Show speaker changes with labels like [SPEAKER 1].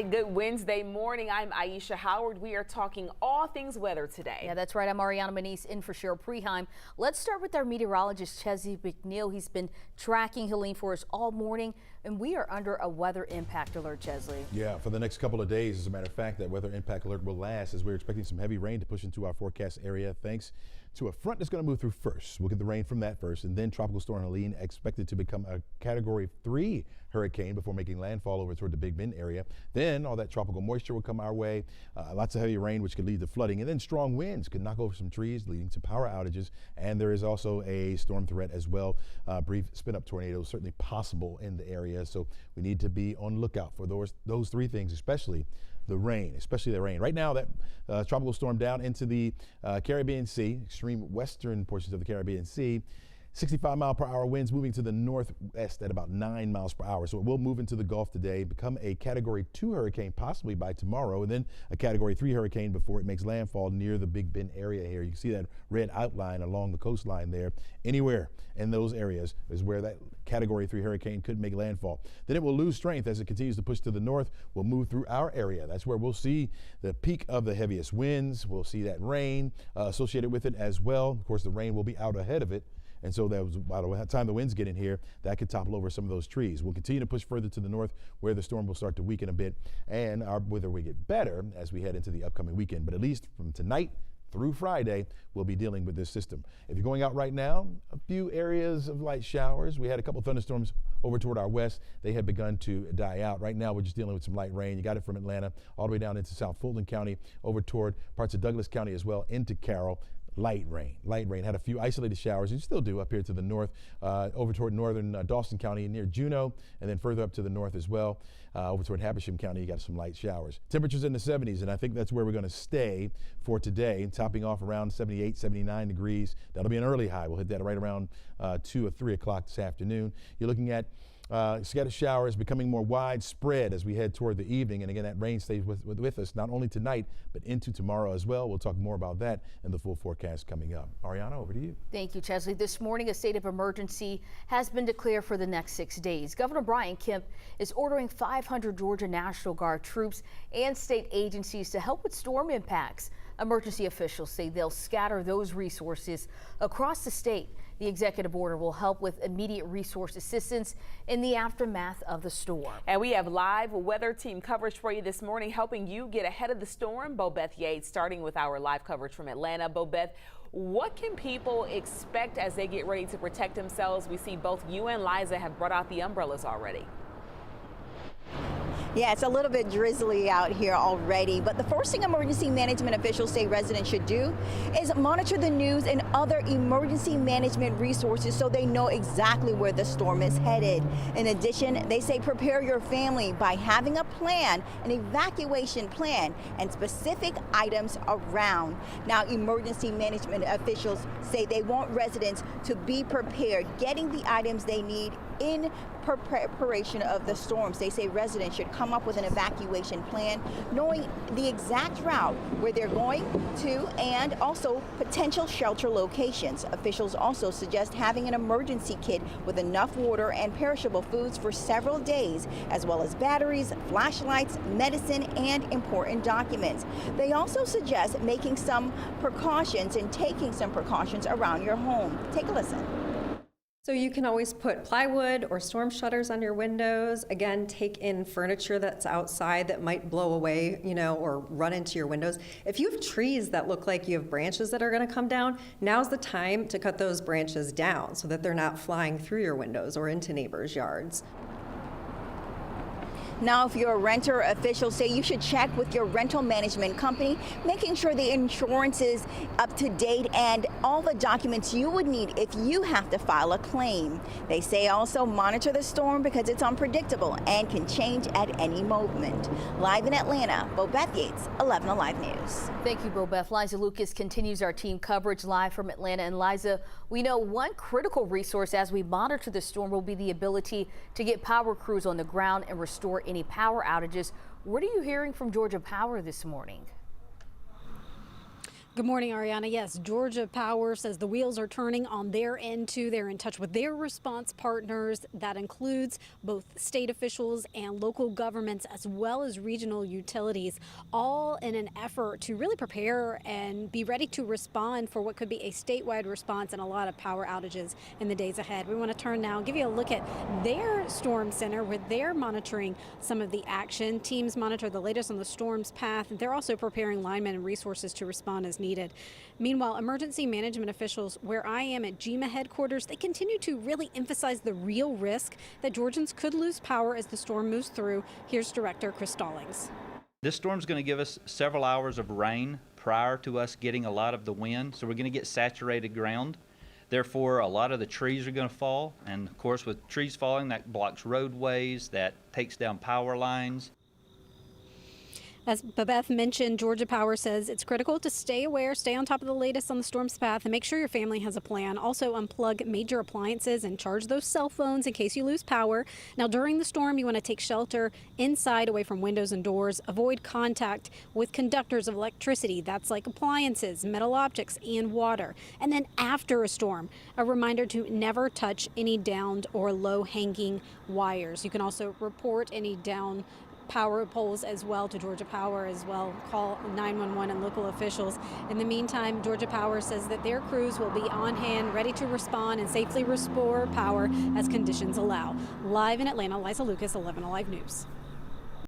[SPEAKER 1] Good Wednesday morning. I'm Aisha Howard. We are talking all things weather today.
[SPEAKER 2] Yeah, that's right. I'm Ariana Manise in for Cheryl Preheim. Let's start with our meteorologist, Chesley McNeil. He's been tracking Helene for us all morning, and we are under a weather impact alert, Chesley.
[SPEAKER 3] Yeah, for the next couple of days, as a matter of fact, that weather impact alert will last as we're expecting some heavy rain to push into our forecast area thanks to a front that's going to move through first. We'll get the rain from that first, and then Tropical Storm Helene expected to become a Category 3 hurricane before making landfall over toward the Big Bend area. Then all that tropical moisture will come our way, lots of heavy rain which could lead to flooding, and then strong winds could knock over some trees leading to power outages, and there is also a storm threat as well. Brief spin-up tornadoes certainly possible in the area, so we need to be on lookout for those three things, especially the rain. Right now, that tropical storm down into the Caribbean Sea, extreme western portions of the Caribbean Sea. 65-mile-per-hour winds moving to the northwest at about 9 miles per hour. So it will move into the Gulf today, become a Category 2 hurricane possibly by tomorrow, and then a Category 3 hurricane before it makes landfall near the Big Bend area here. You can see that red outline along the coastline there. Anywhere in those areas is where that Category 3 hurricane could make landfall. Then it will lose strength as it continues to push to the north. Will move through our area. That's where we'll see the peak of the heaviest winds. We'll see that rain associated with it as well. Of course, the rain will be out ahead of it. And so that was, by the time the winds get in here, that could topple over some of those trees. We'll continue to push further to the north where the storm will start to weaken a bit, and our weather will get better as we head into the upcoming weekend. But at least from tonight through Friday, we'll be dealing with this system. If you're going out right now, a few areas of light showers. We had a couple thunderstorms over toward our west. They had begun to die out. Right now, we're just dealing with some light rain. You got it from Atlanta all the way down into South Fulton County, over toward parts of Douglas County as well, into Carroll. Light rain. Had a few isolated showers. You still do up here to the north, over toward northern Dawson County near Juneau, and then further up to the north as well, over toward Habersham County. You got some light showers. Temperatures in the 70s, and I think that's where we're going to stay for today, topping off around 78, 79 degrees. That'll be an early high. We'll hit that right around 2 or 3 o'clock this afternoon. You're looking at scattered showers becoming more widespread as we head toward the evening. And again, that rain stays with us not only tonight, but into tomorrow as well. We'll talk more about that in the full forecast coming up. Ariana, over to you.
[SPEAKER 2] Thank you, Chesley. This morning, a state of emergency has been declared for the next 6 days. Governor Brian Kemp is ordering 500 Georgia National Guard troops and state agencies to help with storm impacts. Emergency officials say they'll scatter those resources across the state. The executive order will help with immediate resource assistance in the aftermath of the storm.
[SPEAKER 1] And we have live weather team coverage for you this morning, helping you get ahead of the storm. Bobeth Yates starting with our live coverage from Atlanta. Bobeth, what can people expect as they get ready to protect themselves? We see both you and Liza have brought out the umbrellas already.
[SPEAKER 4] Yeah, it's a little bit drizzly out here already, but the first thing emergency management officials say residents should do is monitor the news and other emergency management resources so they know exactly where the storm is headed. In addition, they say prepare your family by having a plan, an evacuation plan, and specific items around. Now, emergency management officials say they want residents to be prepared, getting the items they need in preparation of the storms. They say residents should come up with an evacuation plan, knowing the exact route where they're going to and also potential shelter locations. Officials also suggest having an emergency kit with enough water and perishable foods for several days, as well as batteries, flashlights, medicine, and important documents. They also suggest making some precautions and taking some precautions around your home. Take a listen.
[SPEAKER 5] So you can always put plywood or storm shutters on your windows. Again, take in furniture that's outside that might blow away, or run into your windows. If you have trees that look like you have branches that are going to come down, now's the time to cut those branches down so that they're not flying through your windows or into neighbors' yards.
[SPEAKER 4] Now, if you're a renter, officials say you should check with your rental management company, making sure the insurance is up to date and all the documents you would need if you have to file a claim. They say also monitor the storm because it's unpredictable and can change at any moment. Live in Atlanta, Bobeth Yates, 11 Alive News.
[SPEAKER 2] Thank you, Bobeth. Liza Lucas continues our team coverage live from Atlanta. And Liza, we know one critical resource as we monitor the storm will be the ability to get power crews on the ground and restore any power outages. What are you hearing from Georgia Power this morning?
[SPEAKER 6] Good morning, Ariana. Yes, Georgia Power says the wheels are turning on their end too. They're in touch with their response partners. That includes both state officials and local governments, as well as regional utilities, all in an effort to really prepare and be ready to respond for what could be a statewide response and a lot of power outages in the days ahead. We want to turn now and give you a look at their storm center, where they're monitoring some of the action. Teams monitor the latest on the storm's path. They're also preparing linemen and resources to respond as needed. Meanwhile, emergency management officials where I am at GEMA headquarters, they continue to really emphasize the real risk that Georgians could lose power as the storm moves through. Here's Director Chris Stallings.
[SPEAKER 7] This storm's going to give us several hours of rain prior to us getting a lot of the wind, so we're going to get saturated ground. Therefore, a lot of the trees are going to fall, and of course with trees falling, that blocks roadways, that takes down power lines.
[SPEAKER 6] As Babeth mentioned, Georgia Power says it's critical to stay aware, stay on top of the latest on the storm's path, and make sure your family has a plan. Also, unplug major appliances and charge those cell phones in case you lose power. Now, during the storm, you want to take shelter inside, away from windows and doors. Avoid contact with conductors of electricity. That's like appliances, metal objects, and water. And then after a storm, a reminder to never touch any downed or low-hanging wires. You can also report any down power poles as well to Georgia Power as well. Call 911 and local officials. In the meantime, Georgia Power says that their crews will be on hand, ready to respond and safely restore power as conditions allow. Live in Atlanta, Liza Lucas, 11 Alive News.